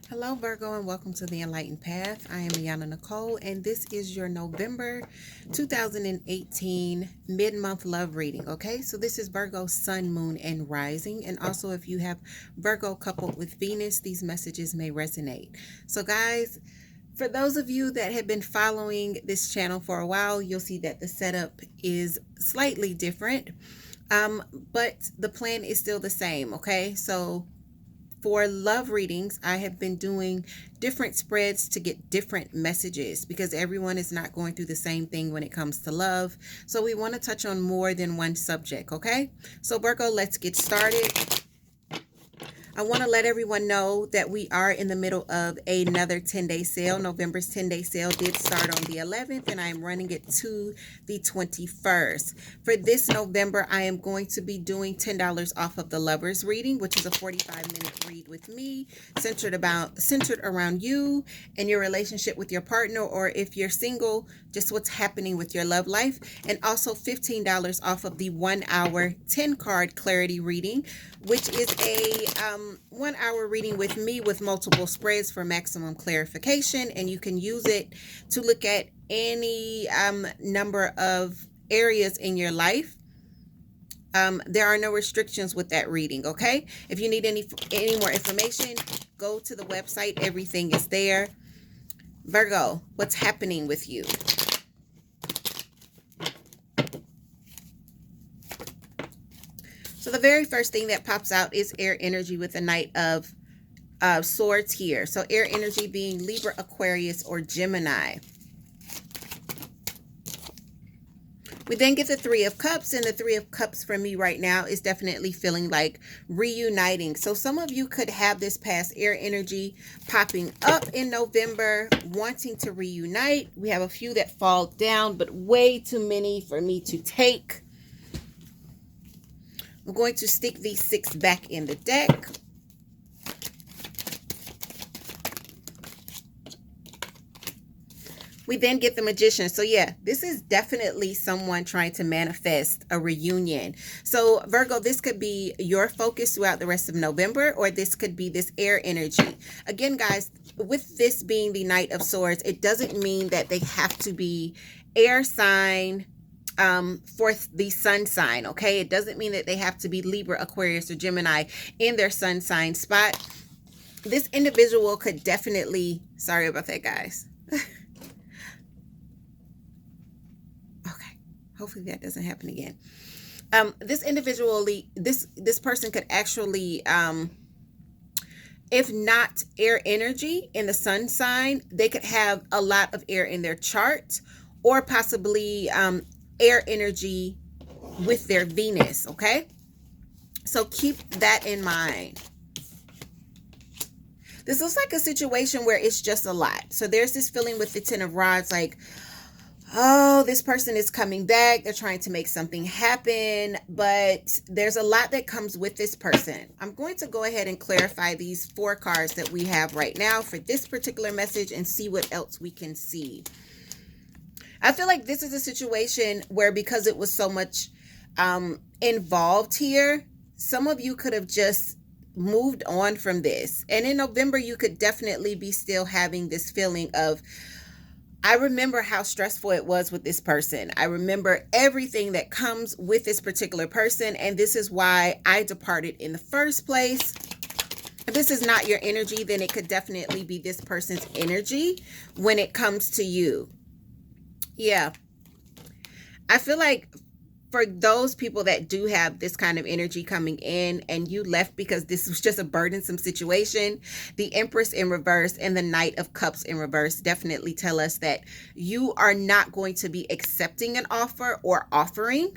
Hello Virgo and welcome to the Enlightened Path. I am Yana Nicole and this is your November 2018 mid-month love reading. Okay, so this is Virgo Sun, Moon, and Rising, and also if you have Virgo coupled with Venus, these messages may resonate. So guys, for those of you that have been following this channel for a while, you'll see that the setup is slightly different, but the plan is still the same. Okay, so for love readings, I have been doing different spreads to get different messages because everyone is not going through the same thing when it comes to love. So we want to touch on more than one subject, okay? So Virgo, let's get started. I want to let everyone know that we are in the middle of another 10-day sale. November's 10-day sale did start on the 11th, and I am running it to the 21st. For this November, I am going to be doing $10 off of the Lovers reading, which is a 45-minute read with me, centered around you and your relationship with your partner, or if you're single, just what's happening with your love life. And also $15 off of the 1-hour 10-card clarity reading, which is a 1-hour reading with me with multiple spreads for maximum clarification, and you can use it to look at any number of areas in your life. There are no restrictions with that reading, okay? If you need any more information, go to the website. Everything is there. Virgo, what's happening with you? So the very first thing that pops out is air energy with the Knight of Swords here. So air energy being Libra, Aquarius, or Gemini. We then get the Three of Cups, and the Three of Cups for me right now is definitely feeling like reuniting. So some of you could have this past air energy popping up in November, wanting to reunite. We have a few that fall down, but way too many for me to take. I'm going to stick these 6 back in the deck. We then get the Magician. So yeah, this is definitely someone trying to manifest a reunion. So Virgo, this could be your focus throughout the rest of November, or this could be this air energy. Again, guys, with this being the Knight of Swords, it doesn't mean that they have to be air sign for the sun sign, okay? It doesn't mean that they have to be Libra, Aquarius, or Gemini in their sun sign spot. This individual could definitely, sorry about that, guys. Okay, hopefully that doesn't happen again. This individually, this person could actually, if not air energy in the sun sign, they could have a lot of air in their chart, or possibly air energy with their Venus, okay? So keep that in mind. This looks like a situation where it's just a lot. So there's this feeling with the Ten of Rods, like, oh, this person is coming back. They're trying to make something happen, but there's a lot that comes with this person. I'm going to go ahead and clarify these 4 cards that we have right now for this particular message and see what else we can see. I feel like this is a situation where, because it was so much involved here, some of you could have just moved on from this. And in November, you could definitely be still having this feeling of, I remember how stressful it was with this person. I remember everything that comes with this particular person, and this is why I departed in the first place. If this is not your energy, then it could definitely be this person's energy when it comes to you. Yeah, I feel like for those people that do have this kind of energy coming in, and you left because this was just a burdensome situation, the Empress in reverse and the Knight of Cups in reverse definitely tell us that you are not going to be accepting an offer or offering.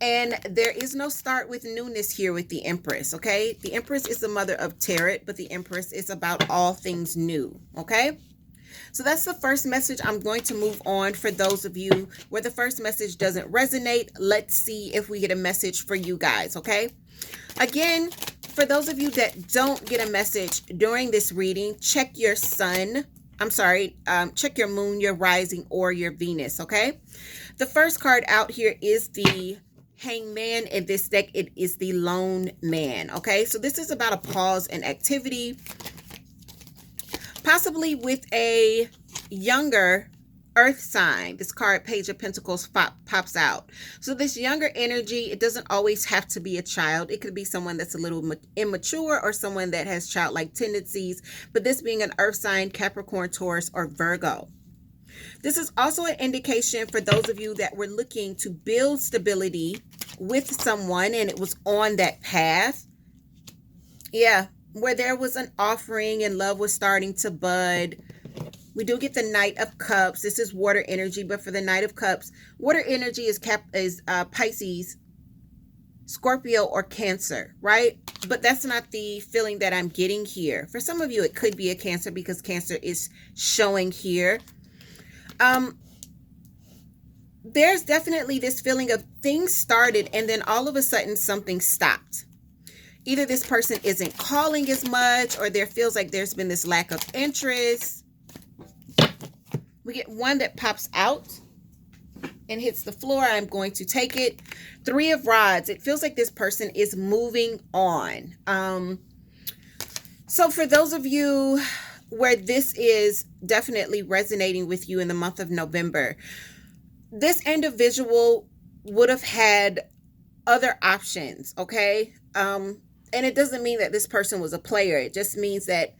And there is no start with newness here with the Empress, okay? The Empress is the mother of tarot, but the Empress is about all things new, okay? So that's the first message. I'm going to move on. For those of you where the first message doesn't resonate, let's see if we get a message for you guys, okay? Again, for those of you that don't get a message during this reading, check your sun. Check your moon, your rising, or your Venus, okay? The first card out here is the Hangman. In this deck, it is the Lone Man, okay? So this is about a pause in activity. possibly with a younger earth sign. This card, Page of Pentacles, pops out. So this younger energy, it doesn't always have to be a child. It could be someone that's a little immature or someone that has childlike tendencies. But this being an earth sign, Capricorn, Taurus, or Virgo. This is also an indication for those of you that were looking to build stability with someone and it was on that path. Yeah, where there was an offering and love was starting to bud. We do get the Knight of Cups. This is water energy, but for the Knight of Cups, water energy is Pisces, Scorpio, or Cancer, right? But that's not the feeling that I'm getting here. For some of you, it could be a Cancer because Cancer is showing here. There's definitely this feeling of things started and then all of a sudden something stopped. Either this person isn't calling as much or there feels like there's been this lack of interest. We get one that pops out and hits the floor. I'm going to take it. Three of Rods. It feels like this person is moving on. So for those of you where this is definitely resonating with you in the month of November, this individual would have had other options, okay? And it doesn't mean that this person was a player. It just means that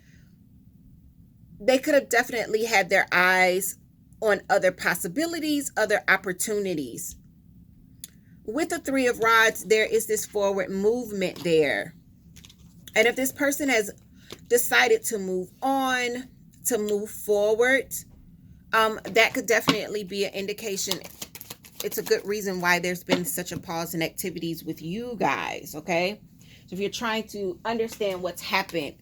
they could have definitely had their eyes on other possibilities, other opportunities. With the Three of Rods, there is this forward movement there. And if this person has decided to move on, to move forward, that could definitely be an indication. It's a good reason why there's been such a pause in activities with you guys, okay? So if you're trying to understand what's happened,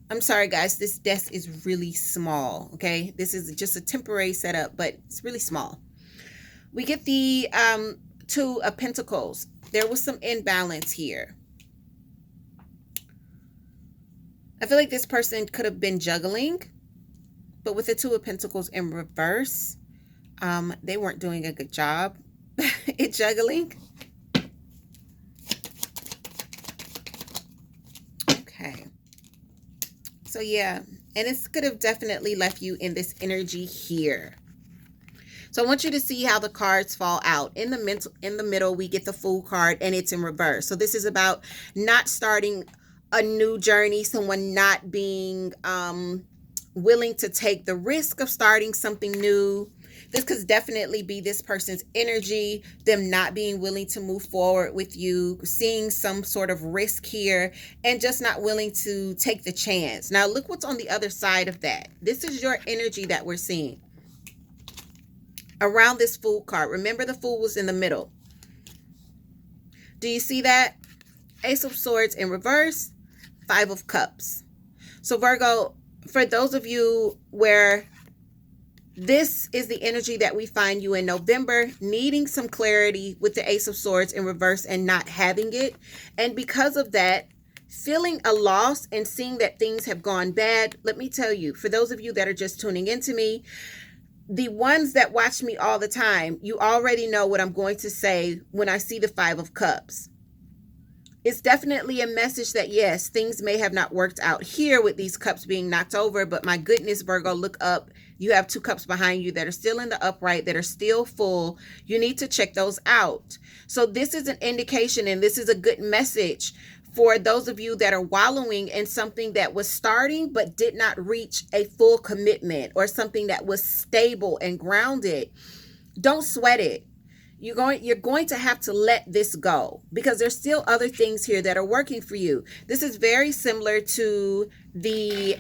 I'm sorry, guys, this desk is really small, okay? This is just a temporary setup, but it's really small. We get the Two of Pentacles. There was some imbalance here. I feel like this person could have been juggling, but with the Two of Pentacles in reverse, they weren't doing a good job at juggling. Okay. So yeah, and this could have definitely left you in this energy here. So I want you to see how the cards fall out. In the middle, we get the Fool card and it's in reverse. So this is about not starting a new journey, someone not being willing to take the risk of starting something new. This could definitely be this person's energy, them not being willing to move forward with you, seeing some sort of risk here, and just not willing to take the chance. Now, look what's on the other side of that. This is your energy that we're seeing around this Fool card. Remember, the Fool was in the middle. Do you see that? Ace of Swords in reverse, Five of Cups. So Virgo, for those of you where this is the energy that we find you in November, needing some clarity with the Ace of Swords in reverse and not having it. And because of that, feeling a loss and seeing that things have gone bad. Let me tell you, for those of you that are just tuning into me, the ones that watch me all the time, you already know what I'm going to say when I see the Five of Cups. It's definitely a message that, yes, things may have not worked out here with these cups being knocked over, but my goodness, Virgo, look up. You have two cups behind you that are still in the upright, that are still full. You need to check those out. So this is an indication, and this is a good message for those of you that are wallowing in something that was starting but did not reach a full commitment, or something that was stable and grounded. Don't sweat it. You're going to have to let this go, because there's still other things here that are working for you. This is very similar to the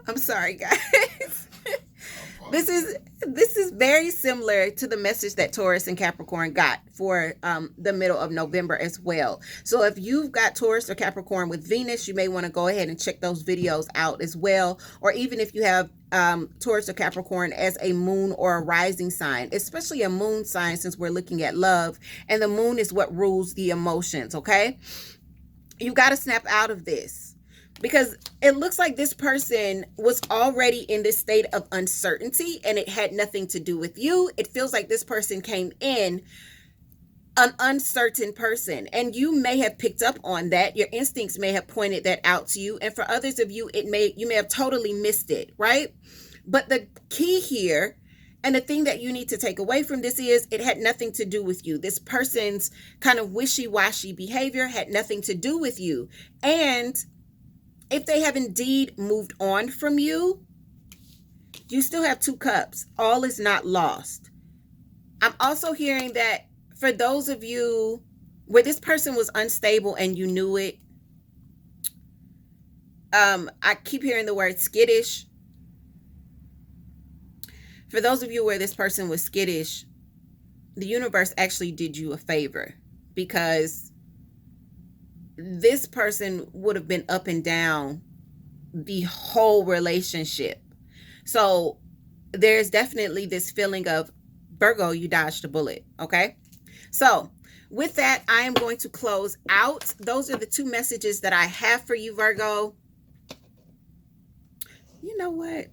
I'm sorry, guys. This is very similar to the message that Taurus and Capricorn got for the middle of November as well. So if you've got Taurus or Capricorn with Venus, you may want to go ahead and check those videos out as well. Or even if you have Taurus or Capricorn as a moon or a rising sign, especially a moon sign, since we're looking at love, and the moon is what rules the emotions, okay? You got to snap out of this, because it looks like this person was already in this state of uncertainty and it had nothing to do with you. It feels like this person came in an uncertain person, and you may have picked up on that. Your instincts may have pointed that out to you, and for others of you, you may have totally missed it, right? But the key here, and the thing that you need to take away from this, is it had nothing to do with you. This person's kind of wishy-washy behavior had nothing to do with you. And if they have indeed moved on from you, you still have 2 cups. All is not lost. I'm also hearing that for those of you where this person was unstable and you knew it, I keep hearing the word skittish. For those of you where this person was skittish, the universe actually did you a favor, because this person would have been up and down the whole relationship. So there's definitely this feeling of, Virgo, you dodged a bullet, okay? So with that, I am going to close out. Those are the 2 messages that I have for you, Virgo. You know what,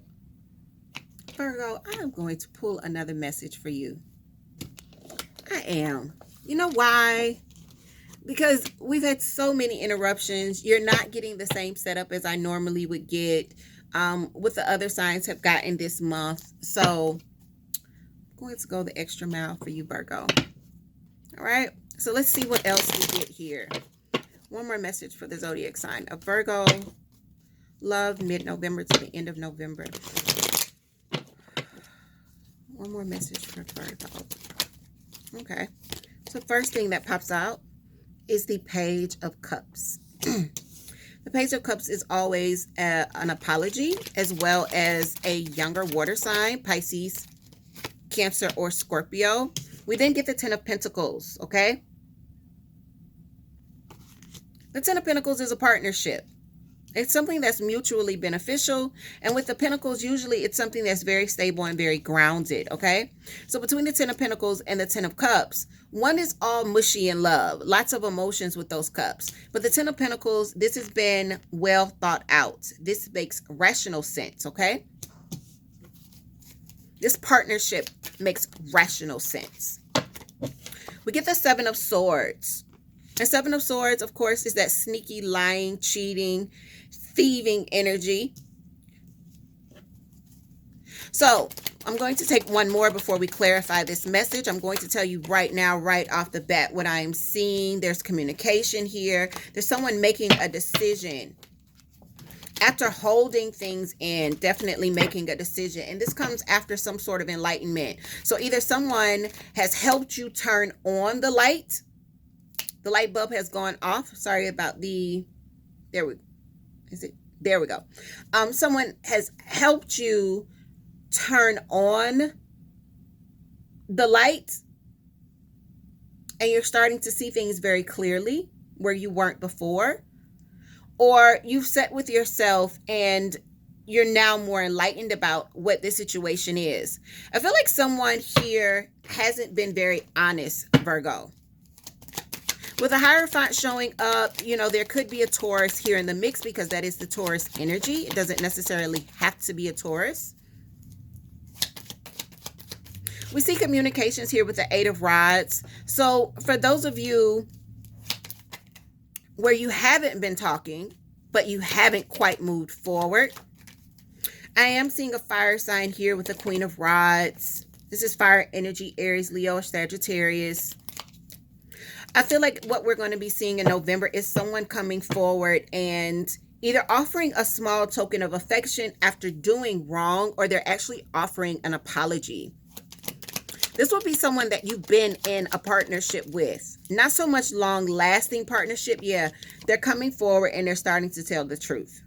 Virgo, I am going to pull another message for you. I am. You know why? Because we've had so many interruptions. You're not getting the same setup as I normally would get with the other signs have gotten this month. So I'm going to go the extra mile for you, Virgo. All right. So let's see what else we get here. One more message for the zodiac sign of Virgo. Love mid-November to the end of November. One more message for Virgo. Okay. So first thing that pops out is the Page of Cups. The Page of Cups is always an apology, as well as a younger water sign, Pisces, Cancer, or Scorpio. We then get the Ten of Pentacles, okay? The Ten of Pentacles is a partnership. It's something that's mutually beneficial. And with the Pentacles, usually it's something that's very stable and very grounded, okay? So between the Ten of Pentacles and the Ten of Cups, one is all mushy and love. Lots of emotions with those cups. But the Ten of Pentacles, this has been well thought out. This makes rational sense, okay? This partnership makes rational sense. We get the Seven of Swords. And Seven of Swords, of course, is that sneaky, lying, cheating, thieving energy. So I'm going to take one more before we clarify this message. I'm going to tell you right now, right off the bat, what I am seeing. There's communication here. There's someone making a decision. After holding things in, definitely making a decision. And this comes after some sort of enlightenment. So either someone has helped you turn on the light. The light bulb has gone off. Sorry about the, there we go. Someone has helped you turn on the light, and you're starting to see things very clearly where you weren't before. Or you've sat with yourself and you're now more enlightened about what this situation is. I feel like someone here hasn't been very honest, Virgo. With a Hierophant showing up, you know, there could be a Taurus here in the mix, because that is the Taurus energy. It doesn't necessarily have to be a Taurus. We see communications here with the Eight of Rods. So for those of you where you haven't been talking, but you haven't quite moved forward, I am seeing a fire sign here with the Queen of Rods. This is fire energy, Aries, Leo, or Sagittarius. I feel like what we're going to be seeing in November is someone coming forward and either offering a small token of affection after doing wrong, or they're actually offering an apology. This will be someone that you've been in a partnership with. Not so much long-lasting partnership. Yeah, they're coming forward and they're starting to tell the truth.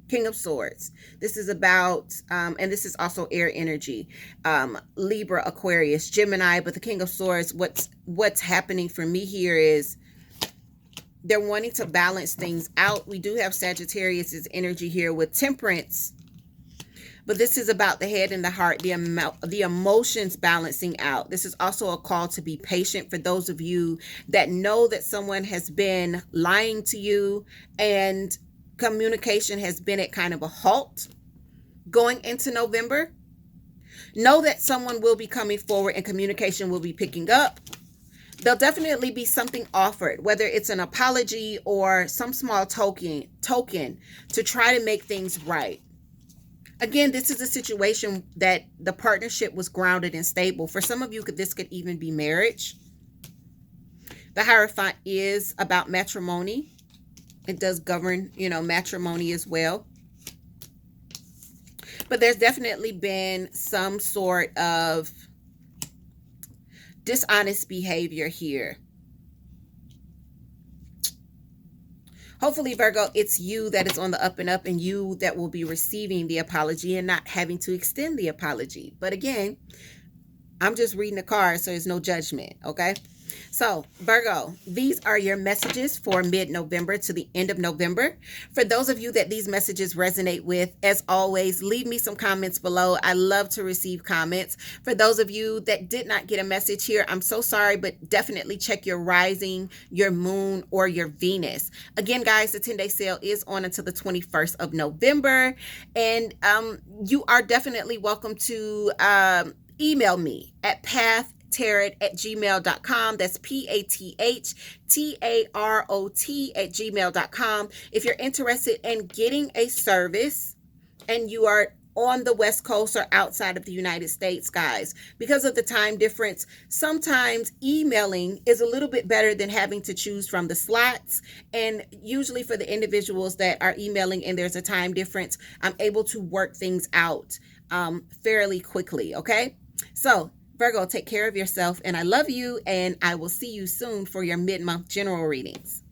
King of Swords. This is about, and this is also air energy, Libra, Aquarius, Gemini. But the King of Swords, what's happening for me here is they're wanting to balance things out. We do have Sagittarius's energy here with Temperance. But this is about the head and the heart, the emotions balancing out. This is also a call to be patient for those of you that know that someone has been lying to you and communication has been at kind of a halt going into November. Know that someone will be coming forward and communication will be picking up. There'll definitely be something offered, whether it's an apology or some small token to try to make things right. Again, this is a situation that the partnership was grounded and stable. For some of you, this could even be marriage. The Hierophant is about matrimony. It does govern, matrimony as well. But there's definitely been some sort of dishonest behavior here. Hopefully, Virgo, it's you that is on the up and up and you that will be receiving the apology and not having to extend the apology. But again, I'm just reading the cards, so there's no judgment, okay? So, Virgo, these are your messages for mid-November to the end of November. For those of you that these messages resonate with, as always, leave me some comments below. I love to receive comments. For those of you that did not get a message here, I'm so sorry, but definitely check your rising, your moon, or your Venus. Again, guys, the 10-day sale is on until the 21st of November. And you are definitely welcome to email me at pathtarot@gmail.com. That's PATHTAROT@gmail.com. If you're interested in getting a service and you are on the West Coast or outside of the United States, guys, because of the time difference, sometimes emailing is a little bit better than having to choose from the slots. And usually for the individuals that are emailing and there's a time difference, I'm able to work things out fairly quickly, okay? So, Virgo, take care of yourself, and I love you, and I will see you soon for your mid-month general readings.